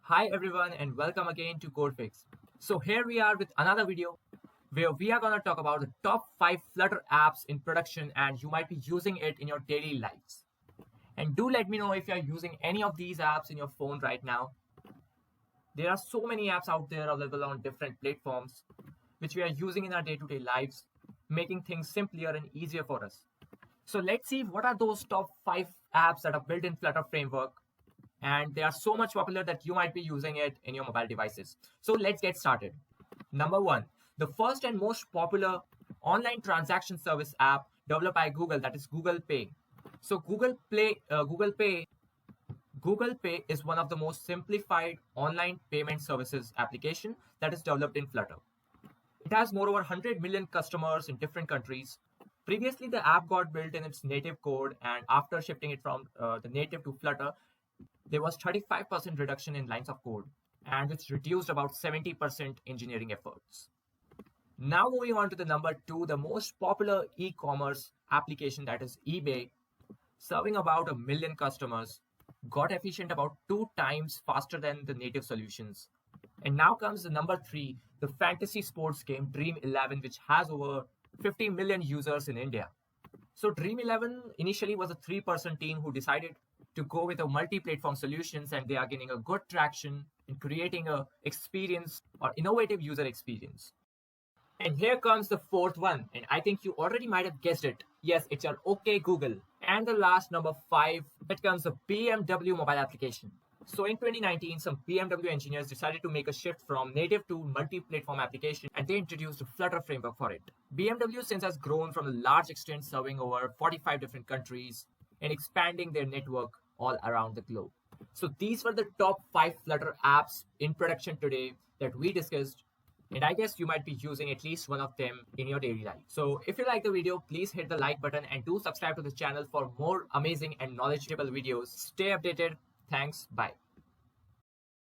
Hi everyone and welcome again to CodeFix. So here we are with another video where we are going to talk about the top 5 Flutter apps in production and you might be using it in your daily lives. And do let me know if you are using any of these apps in your phone right now. There are so many apps out there available on different platforms which we are using in our day-to-day lives, making things simpler and easier for us. So let's see what are those top 5 apps that are built in Flutter framework, and they are so much popular that you might be using it in your mobile devices. So let's get started. Number 1, the first and most popular online transaction service app developed by Google, that is Google Pay. So Google Pay is one of the most simplified online payment services application that is developed in Flutter. It has more over 100 million customers in different countries. Previously, the app got built in its native code, and after shifting it from the native to Flutter, there was 35% reduction in lines of code, and it's reduced about 70% engineering efforts. Now moving on to the number 2, the most popular e-commerce application, that is eBay, serving about 1 million customers, got efficient about 2 times faster than the native solutions. And now comes the number 3, the fantasy sports game Dream 11, which has over 50 million users in India. So Dream 11 initially was a 3-person team who decided to go with a multi-platform solutions, and they are gaining a good traction in creating a experience or innovative user experience. And here comes the 4th one, and I think you already might have guessed it. Yes, it's your OK Google. And the last, number 5, it comes the BMW mobile application. So in 2019, some BMW engineers decided to make a shift from native to multi-platform application, and they introduced a Flutter framework for it. BMW since has grown from a large extent, serving over 45 different countries and expanding their network all around the globe. So these were the top 5 Flutter apps in production today that we discussed, and I guess you might be using at least one of them in your daily life. So if you like the video, please hit the like button and do subscribe to the channel for more amazing and knowledgeable videos. Stay updated. Thanks. Bye.